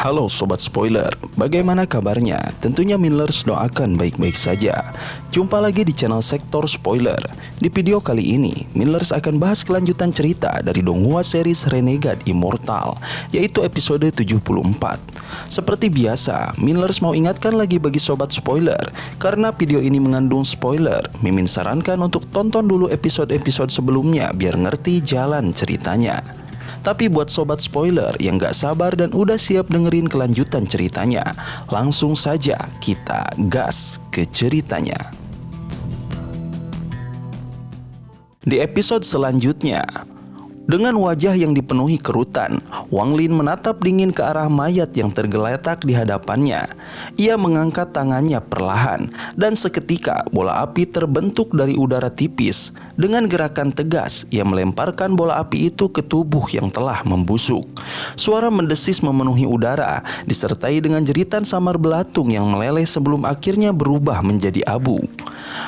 Halo Sobat Spoiler, bagaimana kabarnya? Tentunya Millers doakan baik-baik saja. Jumpa lagi di channel Sektor Spoiler. Di video kali ini, Millers akan bahas kelanjutan cerita dari Donghua series Renegade Immortal, yaitu episode 74. Seperti biasa, Millers mau ingatkan lagi bagi Sobat Spoiler, karena video ini mengandung spoiler, Mimin sarankan untuk tonton dulu episode-episode sebelumnya biar ngerti jalan ceritanya. Tapi buat Sobat Spoiler yang gak sabar dan udah siap dengerin kelanjutan ceritanya, langsung saja kita gas ke ceritanya. Di episode selanjutnya, dengan wajah yang dipenuhi kerutan, Wang Lin menatap dingin ke arah mayat yang tergeletak di hadapannya. Ia mengangkat tangannya perlahan, dan seketika bola api terbentuk dari udara tipis. Dengan gerakan tegas, ia melemparkan bola api itu ke tubuh yang telah membusuk. Suara mendesis memenuhi udara, disertai dengan jeritan samar belatung yang meleleh sebelum akhirnya berubah menjadi abu.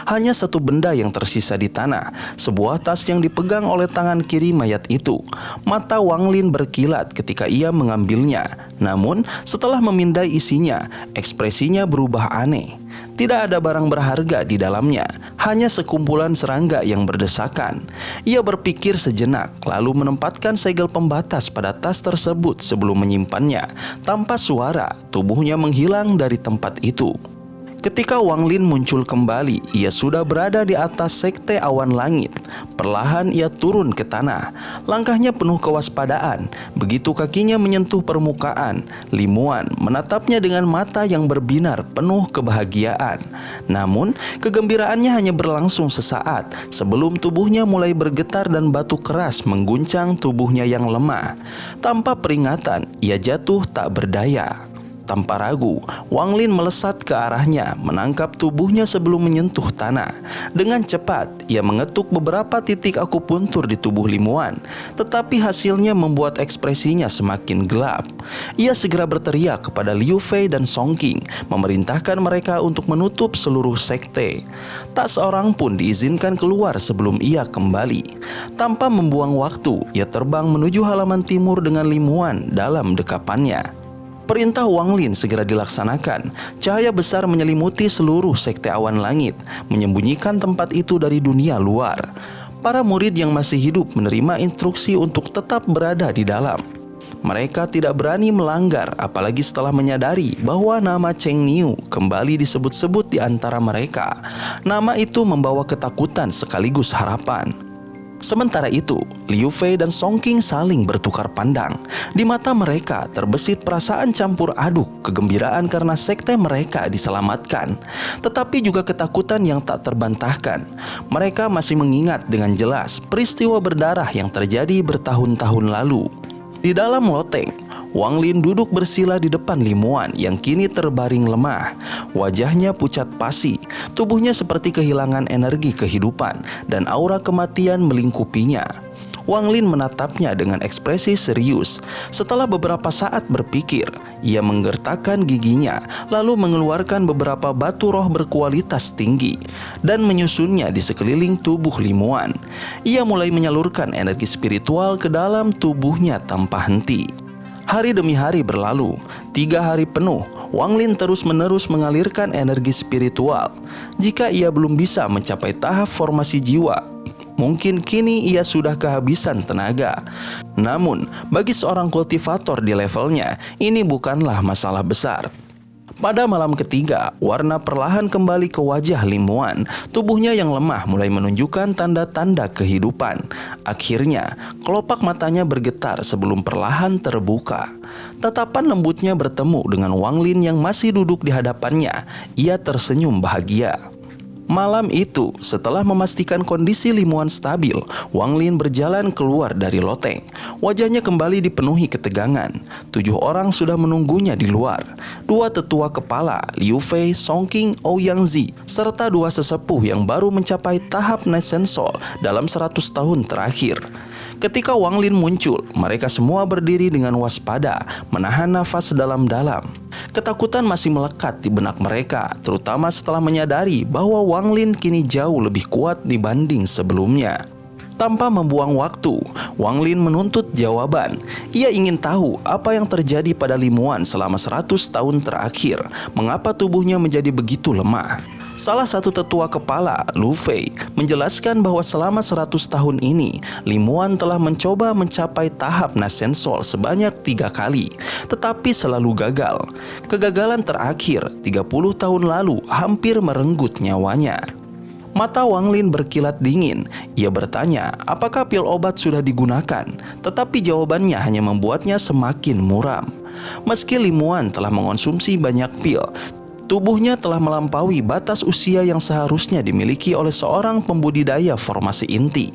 Hanya satu benda yang tersisa di tanah, sebuah tas yang dipegang oleh tangan kiri mayat itu. Mata Wang Lin berkilat ketika ia mengambilnya. Namun setelah memindai isinya, ekspresinya berubah aneh. Tidak ada barang berharga di dalamnya, hanya sekumpulan serangga yang berdesakan. Ia berpikir sejenak, lalu menempatkan segel pembatas pada tas tersebut sebelum menyimpannya. Tanpa suara, tubuhnya menghilang dari tempat itu. Ketika Wang Lin muncul kembali, ia sudah berada di atas sekte awan langit. Perlahan ia turun ke tanah. Langkahnya penuh kewaspadaan. Begitu kakinya menyentuh permukaan, Limuan menatapnya dengan mata yang berbinar penuh kebahagiaan. Namun, kegembiraannya hanya berlangsung sesaat sebelum tubuhnya mulai bergetar dan batu keras mengguncang tubuhnya yang lemah. Tanpa peringatan, ia jatuh tak berdaya. Tanpa ragu, Wang Lin melesat ke arahnya, menangkap tubuhnya sebelum menyentuh tanah. Dengan cepat, ia mengetuk beberapa titik akupuntur di tubuh Limuan, tetapi hasilnya membuat ekspresinya semakin gelap. Ia segera berteriak kepada Liu Fei dan Song Qing, memerintahkan mereka untuk menutup seluruh sekte. Tak seorang pun diizinkan keluar sebelum ia kembali. Tanpa membuang waktu, ia terbang menuju halaman timur dengan Limuan dalam dekapannya. Perintah Wang Lin segera dilaksanakan. Cahaya besar menyelimuti seluruh sekte awan langit, menyembunyikan tempat itu dari dunia luar. Para murid yang masih hidup menerima instruksi untuk tetap berada di dalam. Mereka tidak berani melanggar, apalagi setelah menyadari bahwa nama Cheng Niu kembali disebut-sebut di antara mereka. Nama itu membawa ketakutan sekaligus harapan. Sementara itu, Liu Fei dan Song Qing saling bertukar pandang. Di mata mereka terbesit perasaan campur aduk, kegembiraan karena sekte mereka diselamatkan, tetapi juga ketakutan yang tak terbantahkan. Mereka masih mengingat dengan jelas peristiwa berdarah yang terjadi bertahun-tahun lalu. Di dalam loteng, Wang Lin duduk bersila di depan Limuan yang kini terbaring lemah. Wajahnya pucat pasi, tubuhnya seperti kehilangan energi kehidupan, dan aura kematian melingkupinya. Wang Lin menatapnya dengan ekspresi serius. Setelah beberapa saat berpikir, ia menggertakkan giginya, lalu mengeluarkan beberapa batu roh berkualitas tinggi dan menyusunnya di sekeliling tubuh Limuan. Ia mulai menyalurkan energi spiritual ke dalam tubuhnya tanpa henti. Hari demi hari berlalu, 3 hari penuh, Wang Lin terus-menerus mengalirkan energi spiritual. Jika ia belum bisa mencapai tahap formasi jiwa, mungkin kini ia sudah kehabisan tenaga. Namun, bagi seorang kultivator di levelnya, ini bukanlah masalah besar. Pada malam ketiga, warna perlahan kembali ke wajah Limuan. Tubuhnya yang lemah mulai menunjukkan tanda-tanda kehidupan. Akhirnya, kelopak matanya bergetar sebelum perlahan terbuka. Tatapan lembutnya bertemu dengan Wang Lin yang masih duduk di hadapannya. Ia tersenyum bahagia. Malam itu, setelah memastikan kondisi Limuan stabil, Wang Lin berjalan keluar dari loteng. Wajahnya kembali dipenuhi ketegangan. 7 orang sudah menunggunya di luar. 2 tetua kepala, Liu Fei, Song Qing, Ouyang Zi, serta 2 sesepuh yang baru mencapai tahap Nesensol dalam 100 tahun terakhir. Ketika Wang Lin muncul, mereka semua berdiri dengan waspada, menahan nafas dalam-dalam. Ketakutan masih melekat di benak mereka, terutama setelah menyadari bahwa Wang Lin kini jauh lebih kuat dibanding sebelumnya. Tanpa membuang waktu, Wang Lin menuntut jawaban. Ia ingin tahu apa yang terjadi pada Limuan selama 100 tahun terakhir. Mengapa tubuhnya menjadi begitu lemah? Salah satu tetua kepala, Lu Fei, menjelaskan bahwa selama 100 tahun ini, Limuan telah mencoba mencapai tahap Nascensol sebanyak 3 kali, tetapi selalu gagal. Kegagalan terakhir 30 tahun lalu hampir merenggut nyawanya. Mata Wang Lin berkilat dingin. Ia bertanya apakah pil obat sudah digunakan, tetapi jawabannya hanya membuatnya semakin muram. Meski Limuan telah mengonsumsi banyak pil, tubuhnya telah melampaui batas usia yang seharusnya dimiliki oleh seorang pembudidaya formasi inti.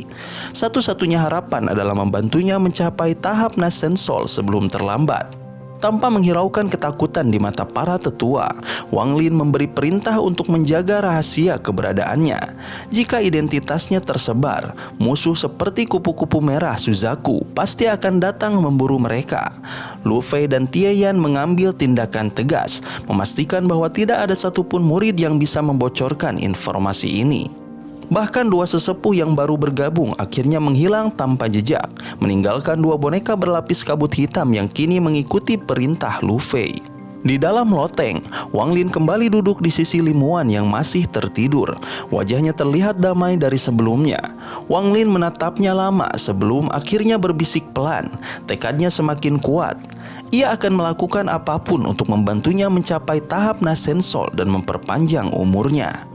Satu-satunya harapan adalah membantunya mencapai tahap Nascensol sebelum terlambat. Tanpa menghiraukan ketakutan di mata para tetua, Wang Lin memberi perintah untuk menjaga rahasia keberadaannya. Jika identitasnya tersebar, musuh seperti kupu-kupu merah Suzaku pasti akan datang memburu mereka. Lu Fei dan Tie Yan mengambil tindakan tegas, memastikan bahwa tidak ada satupun murid yang bisa membocorkan informasi ini. Bahkan dua sesepuh yang baru bergabung akhirnya menghilang tanpa jejak, meninggalkan dua boneka berlapis kabut hitam yang kini mengikuti perintah Lu Fei. Di dalam loteng, Wang Lin kembali duduk di sisi Limuan yang masih tertidur. Wajahnya terlihat damai dari sebelumnya. Wang Lin menatapnya lama sebelum akhirnya berbisik pelan. Tekadnya semakin kuat. Ia akan melakukan apapun untuk membantunya mencapai tahap Nascensol dan memperpanjang umurnya.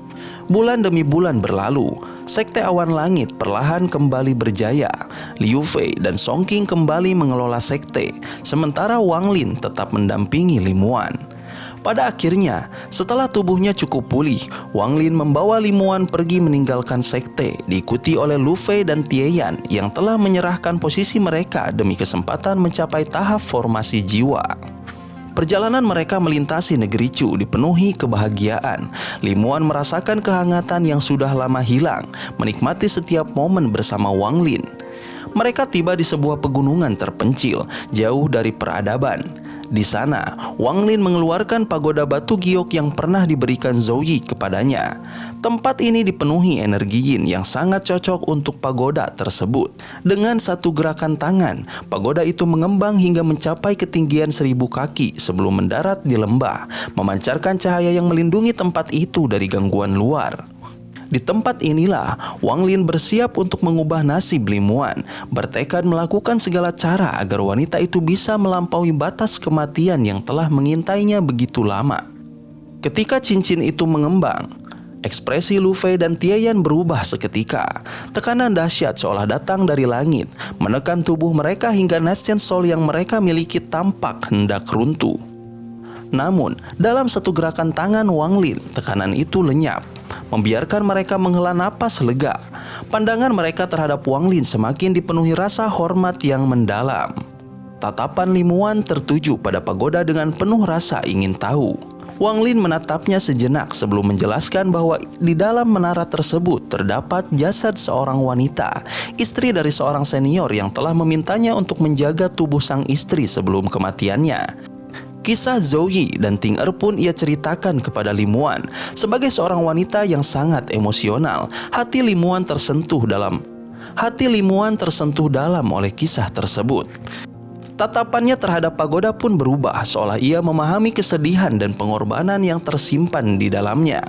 Bulan demi bulan berlalu, Sekte Awan Langit perlahan kembali berjaya. Liu Fei dan Song Qing kembali mengelola sekte, sementara Wang Lin tetap mendampingi Limuan. Pada akhirnya, setelah tubuhnya cukup pulih, Wang Lin membawa Limuan pergi meninggalkan sekte, diikuti oleh Lu Fei dan Tie Yan yang telah menyerahkan posisi mereka demi kesempatan mencapai tahap formasi jiwa. Perjalanan mereka melintasi negeri Chu dipenuhi kebahagiaan. Limuan merasakan kehangatan yang sudah lama hilang, menikmati setiap momen bersama Wang Lin. Mereka tiba di sebuah pegunungan terpencil, jauh dari peradaban. Di sana, Wang Lin mengeluarkan pagoda batu giok yang pernah diberikan Zhou Yi kepadanya. Tempat ini dipenuhi energi yin yang sangat cocok untuk pagoda tersebut. Dengan satu gerakan tangan, pagoda itu mengembang hingga mencapai ketinggian 1000 kaki sebelum mendarat di lembah, memancarkan cahaya yang melindungi tempat itu dari gangguan luar. Di tempat inilah Wang Lin bersiap untuk mengubah nasib Limuan, bertekad melakukan segala cara agar wanita itu bisa melampaui batas kematian yang telah mengintainya begitu lama. Ketika cincin itu mengembang, ekspresi Lu Fei dan Tie Yan berubah seketika. Tekanan dahsyat seolah datang dari langit, menekan tubuh mereka hingga Nascensol yang mereka miliki tampak hendak runtuh. Namun, dalam satu gerakan tangan Wang Lin, tekanan itu lenyap, membiarkan mereka menghela napas lega. Pandangan mereka terhadap Wang Lin semakin dipenuhi rasa hormat yang mendalam. Tatapan Limuan tertuju pada pagoda dengan penuh rasa ingin tahu. Wang Lin menatapnya sejenak sebelum menjelaskan bahwa di dalam menara tersebut terdapat jasad seorang wanita, istri dari seorang senior yang telah memintanya untuk menjaga tubuh sang istri sebelum kematiannya. Kisah Zhou Yi dan Ting Er pun ia ceritakan kepada Limuan. Sebagai seorang wanita yang sangat emosional, hati Limuan tersentuh dalam oleh kisah tersebut. Tatapannya terhadap pagoda pun berubah, seolah ia memahami kesedihan dan pengorbanan yang tersimpan di dalamnya.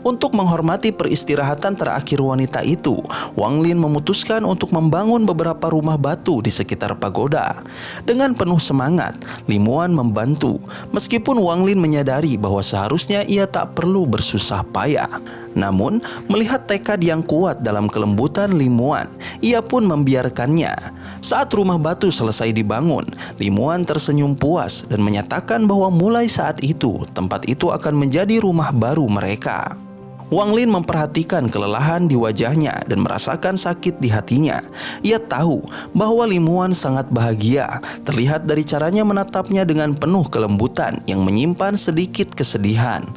Untuk menghormati peristirahatan terakhir wanita itu, Wang Lin memutuskan untuk membangun beberapa rumah batu di sekitar pagoda. Dengan penuh semangat, Limuan membantu, meskipun Wang Lin menyadari bahwa seharusnya ia tak perlu bersusah payah. Namun, melihat tekad yang kuat dalam kelembutan Limuan, ia pun membiarkannya. Saat rumah batu selesai dibangun, Limuan tersenyum puas dan menyatakan bahwa mulai saat itu, tempat itu akan menjadi rumah baru mereka. Wang Lin memperhatikan kelelahan di wajahnya dan merasakan sakit di hatinya. Ia tahu bahwa Limuan sangat bahagia, terlihat dari caranya menatapnya dengan penuh kelembutan yang menyimpan sedikit kesedihan.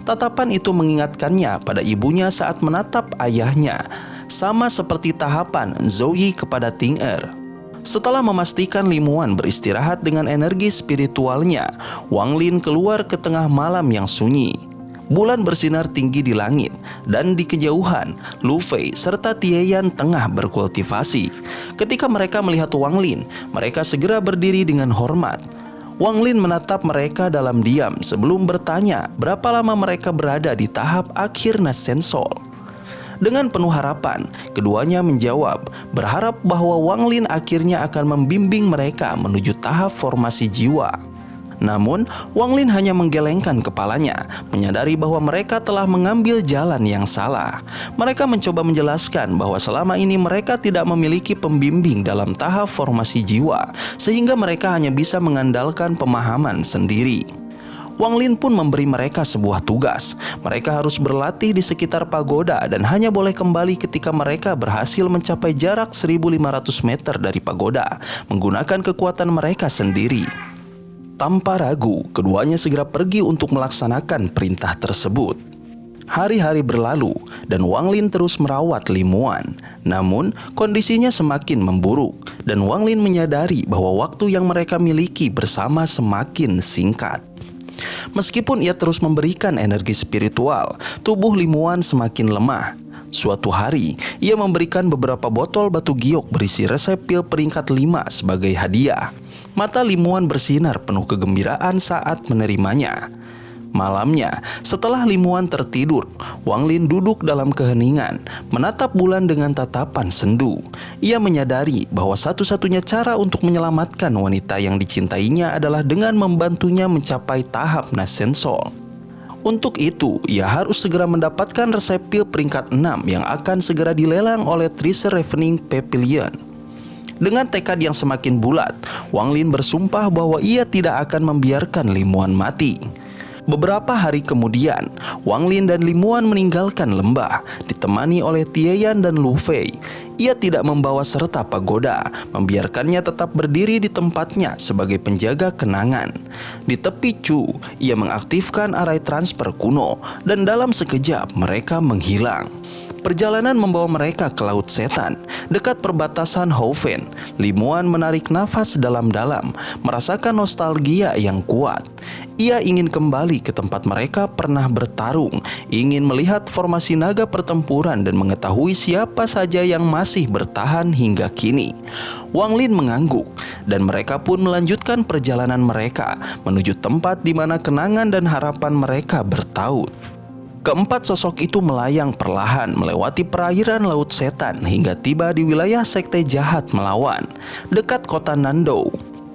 Tatapan itu mengingatkannya pada ibunya saat menatap ayahnya, sama seperti tahapan Zhou Yi kepada Ting Er. Setelah memastikan Limuan beristirahat dengan energi spiritualnya, Wang Lin keluar ke tengah malam yang sunyi. Bulan bersinar tinggi di langit. dan di kejauhan, Lu Fei serta Tie Yan tengah berkultivasi. Ketika mereka melihat Wang Lin, mereka segera berdiri dengan hormat. Wang Lin menatap mereka dalam diam sebelum bertanya berapa lama mereka berada di tahap akhir Nascensol. Dengan penuh harapan, keduanya menjawab, berharap bahwa Wang Lin akhirnya akan membimbing mereka menuju tahap formasi jiwa. Namun, Wang Lin hanya menggelengkan kepalanya, menyadari bahwa mereka telah mengambil jalan yang salah. Mereka mencoba menjelaskan bahwa selama ini mereka tidak memiliki pembimbing dalam tahap formasi jiwa, sehingga mereka hanya bisa mengandalkan pemahaman sendiri. Wang Lin pun memberi mereka sebuah tugas. Mereka harus berlatih di sekitar pagoda dan hanya boleh kembali ketika mereka berhasil mencapai jarak 1.500 meter dari pagoda menggunakan kekuatan mereka sendiri. Tanpa ragu, keduanya segera pergi untuk melaksanakan perintah tersebut. Hari-hari berlalu dan Wang Lin terus merawat Limuan. Namun, kondisinya semakin memburuk dan Wang Lin menyadari bahwa waktu yang mereka miliki bersama semakin singkat. Meskipun ia terus memberikan energi spiritual, tubuh Limuan semakin lemah. Suatu hari, ia memberikan beberapa botol batu giok berisi resep pil peringkat 5 sebagai hadiah. Mata Limuan bersinar penuh kegembiraan saat menerimanya. Malamnya, setelah Limuan tertidur, Wang Lin duduk dalam keheningan, menatap bulan dengan tatapan sendu. Ia menyadari bahwa satu-satunya cara untuk menyelamatkan wanita yang dicintainya adalah dengan membantunya mencapai tahap Nascensol. Untuk itu, ia harus segera mendapatkan resep pil peringkat 6 yang akan segera dilelang oleh Treasure Ravening Pavilion. Dengan tekad yang semakin bulat, Wang Lin bersumpah bahwa ia tidak akan membiarkan Limuan mati. Beberapa hari kemudian, Wang Lin dan Limuan meninggalkan lembah, ditemani oleh Tie Yan dan Lu Fei. Ia tidak membawa serta pagoda, membiarkannya tetap berdiri di tempatnya sebagai penjaga kenangan. Di tepi Chu, ia mengaktifkan arai transfer kuno, dan dalam sekejap mereka menghilang. Perjalanan membawa mereka ke Laut Setan, dekat perbatasan Houfen. Limuan menarik nafas dalam-dalam, merasakan nostalgia yang kuat. Ia ingin kembali ke tempat mereka pernah bertarung, ingin melihat formasi naga pertempuran dan mengetahui siapa saja yang masih bertahan hingga kini. Wang Lin mengangguk, dan mereka pun melanjutkan perjalanan mereka menuju tempat di mana kenangan dan harapan mereka bertaut. Keempat sosok itu melayang perlahan melewati perairan Laut Setan hingga tiba di wilayah Sekte Jahat Melawan, dekat kota Nandou.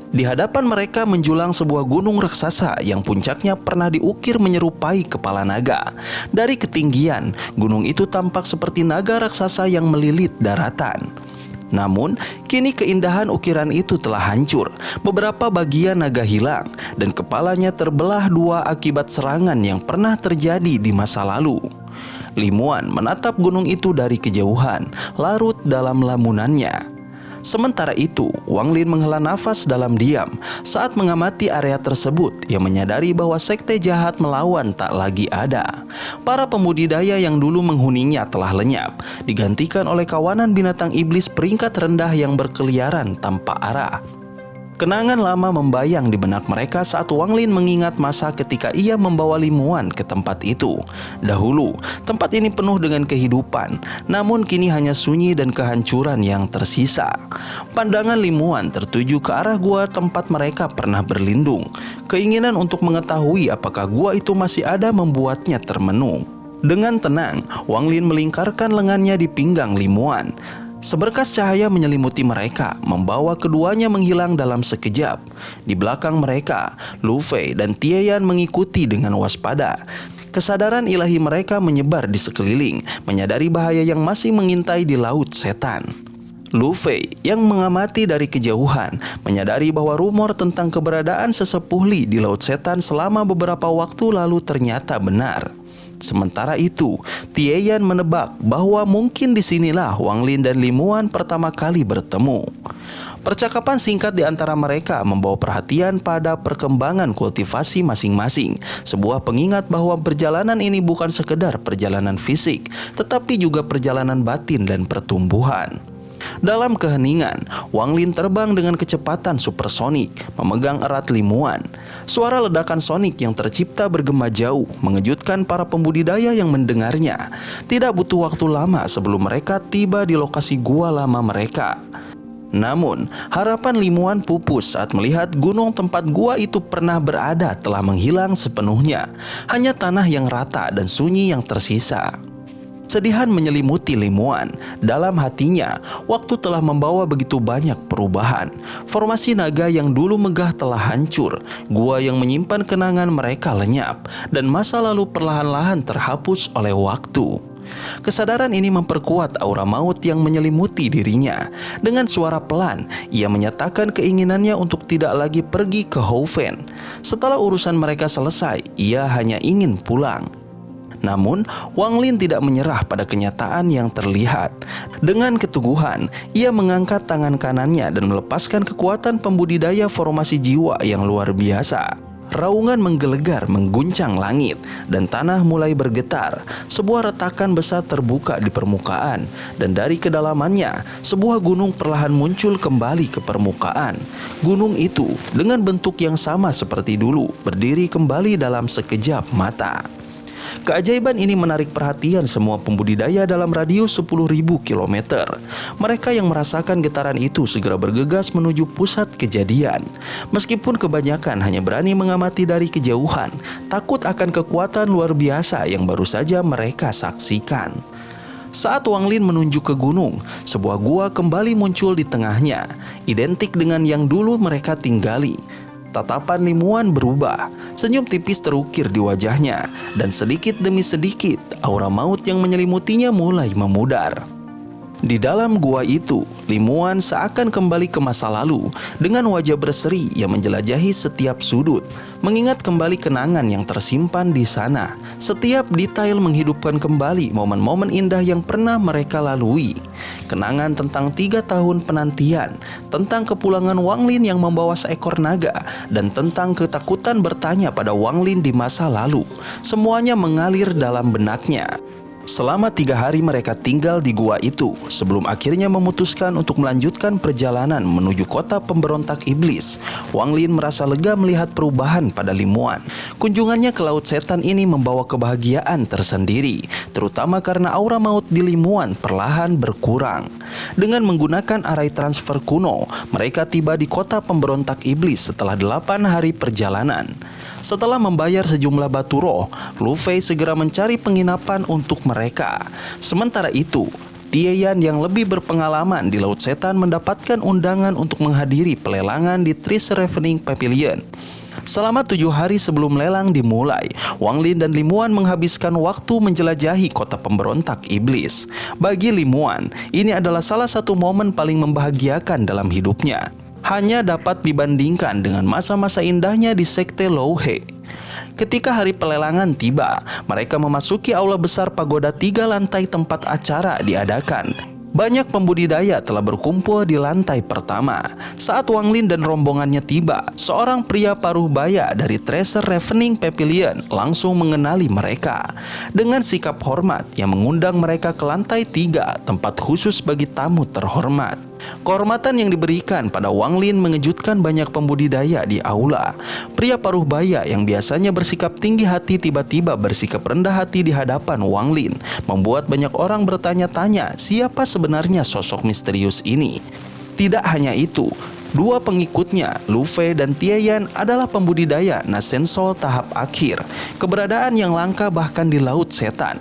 Di hadapan mereka menjulang sebuah gunung raksasa yang puncaknya pernah diukir menyerupai kepala naga. Dari ketinggian, gunung itu tampak seperti naga raksasa yang melilit daratan. Namun, kini keindahan ukiran itu telah hancur. Beberapa bagian naga hilang dan kepalanya terbelah dua akibat serangan yang pernah terjadi di masa lalu. Limuan menatap gunung itu dari kejauhan, larut dalam lamunannya. Sementara itu, Wang Lin menghela nafas dalam diam saat mengamati area tersebut yang menyadari bahwa Sekte Jahat Melawan tak lagi ada. Para pembudidaya yang dulu menghuninya telah lenyap, digantikan oleh kawanan binatang iblis peringkat rendah yang berkeliaran tanpa arah. Kenangan lama membayang di benak mereka saat Wang Lin mengingat masa ketika ia membawa Limuan ke tempat itu. Dahulu, tempat ini penuh dengan kehidupan, namun kini hanya sunyi dan kehancuran yang tersisa. Pandangan Limuan tertuju ke arah gua tempat mereka pernah berlindung. Keinginan untuk mengetahui apakah gua itu masih ada membuatnya termenung. Dengan tenang, Wang Lin melingkarkan lengannya di pinggang Limuan. Seberkas cahaya menyelimuti mereka, membawa keduanya menghilang dalam sekejap. Di belakang mereka, Lu Fei dan Tie Yan mengikuti dengan waspada. Kesadaran ilahi mereka menyebar di sekeliling, menyadari bahaya yang masih mengintai di Laut Setan. Lu Fei yang mengamati dari kejauhan, menyadari bahwa rumor tentang keberadaan sesepuh Li di Laut Setan selama beberapa waktu lalu ternyata benar. Sementara itu, Tie Yan menebak bahwa mungkin disinilah Wang Lin dan Limuan pertama kali bertemu. Percakapan singkat di antara mereka membawa perhatian pada perkembangan kultivasi masing-masing. Sebuah pengingat bahwa perjalanan ini bukan sekedar perjalanan fisik, tetapi juga perjalanan batin dan pertumbuhan. Dalam keheningan, Wang Lin terbang dengan kecepatan supersonik, memegang erat limuan. Suara ledakan sonik yang tercipta bergema jauh, mengejutkan para pembudidaya yang mendengarnya. Tidak butuh waktu lama sebelum mereka tiba di lokasi gua lama mereka. Namun, harapan limuan pupus saat melihat gunung tempat gua itu pernah berada telah menghilang sepenuhnya. Hanya tanah yang rata dan sunyi yang tersisa. Kesedihan menyelimuti limuan. Dalam hatinya, waktu telah membawa begitu banyak perubahan. Formasi naga yang dulu megah telah hancur. Gua yang menyimpan kenangan mereka lenyap. Dan masa lalu perlahan-lahan terhapus oleh waktu. Kesadaran ini memperkuat aura maut yang menyelimuti dirinya. Dengan suara pelan, ia menyatakan keinginannya untuk tidak lagi pergi ke Houfen. Setelah urusan mereka selesai, ia hanya ingin pulang. Namun, Wang Lin tidak menyerah pada kenyataan yang terlihat. Dengan keteguhan, ia mengangkat tangan kanannya dan melepaskan kekuatan pembudidaya formasi jiwa yang luar biasa. Raungan menggelegar mengguncang langit dan tanah mulai bergetar. Sebuah retakan besar terbuka di permukaan dan dari kedalamannya sebuah gunung perlahan muncul kembali ke permukaan. Gunung itu dengan bentuk yang sama seperti dulu berdiri kembali dalam sekejap mata. Keajaiban ini menarik perhatian semua pembudidaya dalam radius 10.000 km. Mereka yang merasakan getaran itu segera bergegas menuju pusat kejadian. Meskipun kebanyakan hanya berani mengamati dari kejauhan, takut akan kekuatan luar biasa yang baru saja mereka saksikan. Saat Wang Lin menunjuk ke gunung, sebuah gua kembali muncul di tengahnya, identik dengan yang dulu mereka tinggali. Tatapan limuan berubah, senyum tipis terukir di wajahnya, dan sedikit demi sedikit aura maut yang menyelimutinya mulai memudar. Di dalam gua itu, limuan seakan kembali ke masa lalu dengan wajah berseri yang menjelajahi setiap sudut, mengingat kembali kenangan yang tersimpan di sana. Setiap detail menghidupkan kembali momen-momen indah yang pernah mereka lalui. Kenangan tentang 3 tahun penantian, tentang kepulangan Wang Lin yang membawa seekor naga, dan tentang ketakutan bertanya pada Wang Lin di masa lalu. Semuanya mengalir dalam benaknya. Selama 3 hari mereka tinggal di gua itu sebelum akhirnya memutuskan untuk melanjutkan perjalanan menuju kota pemberontak iblis. Wang Lin merasa lega melihat perubahan pada limuan. Kunjungannya ke Laut Setan ini membawa kebahagiaan tersendiri, terutama karena aura maut di limuan perlahan berkurang. Dengan menggunakan arai transfer kuno, mereka tiba di kota pemberontak iblis setelah 8 hari perjalanan. Setelah membayar sejumlah batu roh, Lu Fei segera mencari penginapan untuk mereka. Sementara itu, Tieyan yang lebih berpengalaman di Laut Setan mendapatkan undangan untuk menghadiri pelelangan di Tris Ravening Pavilion. Selama 7 hari sebelum lelang dimulai, Wang Lin dan Limuan menghabiskan waktu menjelajahi kota pemberontak iblis. Bagi Limuan, ini adalah salah satu momen paling membahagiakan dalam hidupnya. Hanya dapat dibandingkan dengan masa-masa indahnya di Sekte Louhe. Ketika hari pelelangan tiba, mereka memasuki aula besar pagoda 3 lantai tempat acara diadakan. Banyak pembudidaya telah berkumpul di lantai pertama. Saat Wang Lin dan rombongannya tiba, seorang pria paruh baya dari Treasure Ravening Pavilion langsung mengenali mereka. Dengan sikap hormat yang mengundang mereka ke lantai 3, tempat khusus bagi tamu terhormat. Kehormatan yang diberikan pada Wang Lin mengejutkan banyak pembudidaya di aula. Pria paruh baya yang biasanya bersikap tinggi hati tiba-tiba bersikap rendah hati di hadapan Wang Lin, membuat banyak orang bertanya-tanya siapa sebenarnya sosok misterius ini. Tidak hanya itu, 2 pengikutnya, Lu Fei dan Tieyan, adalah pembudidaya Nasensol tahap akhir, keberadaan yang langka bahkan di Laut Setan.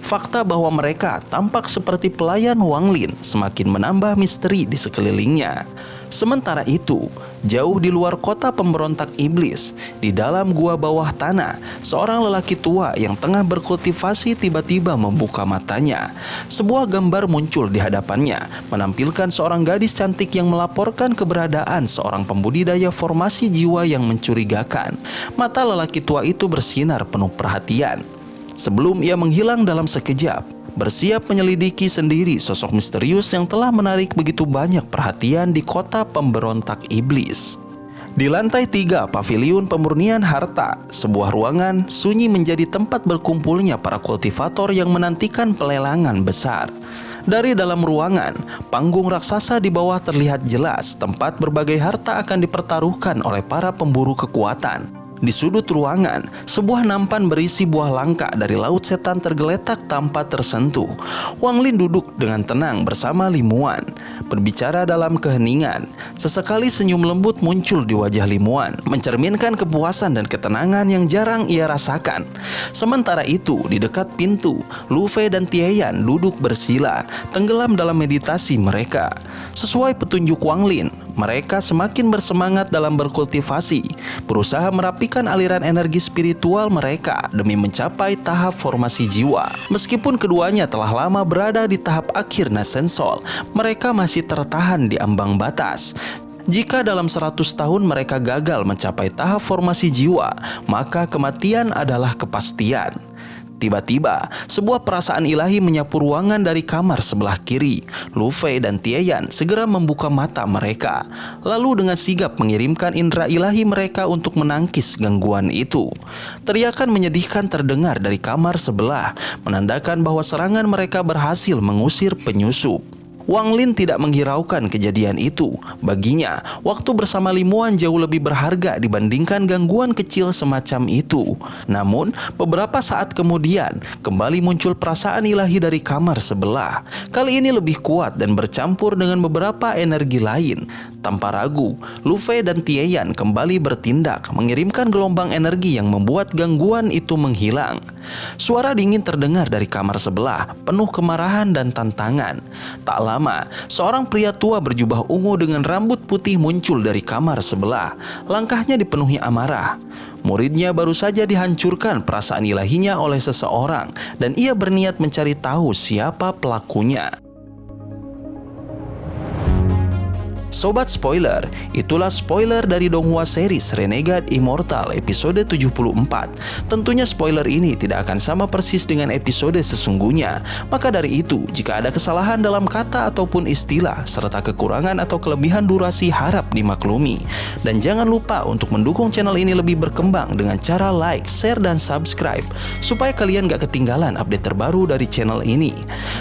Fakta bahwa mereka tampak seperti pelayan Wang Lin semakin menambah misteri di sekelilingnya. Sementara itu, jauh di luar kota pemberontak iblis, di dalam gua bawah tanah, seorang lelaki tua yang tengah berkultivasi tiba-tiba membuka matanya. Sebuah gambar muncul di hadapannya, menampilkan seorang gadis cantik yang melaporkan keberadaan seorang pembudidaya formasi jiwa yang mencurigakan. Mata lelaki tua itu bersinar penuh perhatian. Sebelum ia menghilang dalam sekejap, bersiap menyelidiki sendiri sosok misterius yang telah menarik begitu banyak perhatian di kota pemberontak iblis. Di lantai 3 paviliun pemurnian harta, sebuah ruangan sunyi menjadi tempat berkumpulnya para kultivator yang menantikan pelelangan besar. Dari dalam ruangan, panggung raksasa di bawah terlihat jelas. Tempat berbagai harta akan dipertaruhkan oleh para pemburu kekuatan. Di sudut ruangan, sebuah nampan berisi buah langka dari laut setan tergeletak tanpa tersentuh. Wang Lin duduk dengan tenang bersama Limuan, berbicara dalam keheningan. Sesekali senyum lembut muncul di wajah Limuan, mencerminkan kepuasan dan ketenangan yang jarang ia rasakan. Sementara itu, di dekat pintu, Lu Fei dan Tieyan duduk bersila, tenggelam dalam meditasi mereka. Sesuai petunjuk Wang Lin, mereka semakin bersemangat dalam berkultivasi, berusaha merapikan aliran energi spiritual mereka demi mencapai tahap formasi jiwa. Meskipun keduanya telah lama berada di tahap akhir Nascensol, mereka masih tertahan di ambang batas. Jika dalam 100 tahun mereka gagal mencapai tahap formasi jiwa, maka kematian adalah kepastian. Tiba-tiba, sebuah perasaan ilahi menyapu ruangan dari kamar sebelah kiri. Lu Fei dan Tieyan segera membuka mata mereka, lalu dengan sigap mengirimkan indera ilahi mereka untuk menangkis gangguan itu. Teriakan menyedihkan terdengar dari kamar sebelah, menandakan bahwa serangan mereka berhasil mengusir penyusup. Wang Lin tidak menghiraukan kejadian itu. Baginya, waktu bersama Limuan jauh lebih berharga dibandingkan gangguan kecil semacam itu. Namun, beberapa saat kemudian, kembali muncul perasaan ilahi dari kamar sebelah. Kali ini lebih kuat dan bercampur dengan beberapa energi lain. Tanpa ragu, Lu Fei dan Tieyan kembali bertindak, mengirimkan gelombang energi yang membuat gangguan itu menghilang. Suara dingin terdengar dari kamar sebelah, penuh kemarahan dan tantangan. Tak lama, seorang pria tua berjubah ungu dengan rambut putih muncul dari kamar sebelah. Langkahnya dipenuhi amarah. Muridnya baru saja dihancurkan perasaan ilahinya oleh seseorang, dan ia berniat mencari tahu siapa pelakunya. Sobat spoiler, itulah spoiler dari Donghua series Renegade Immortal episode 74. Tentunya spoiler ini tidak akan sama persis dengan episode sesungguhnya. Maka dari itu, jika ada kesalahan dalam kata ataupun istilah, serta kekurangan atau kelebihan durasi harap dimaklumi. Dan jangan lupa untuk mendukung channel ini lebih berkembang dengan cara like, share, dan subscribe, supaya kalian gak ketinggalan update terbaru dari channel ini.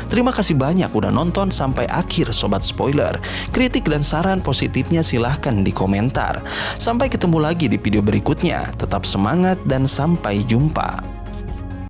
Terima kasih banyak udah nonton sampai akhir Sobat Spoiler. Kritik dan saran positifnya silahkan di komentar. Sampai ketemu lagi di video berikutnya. Tetap semangat dan sampai jumpa.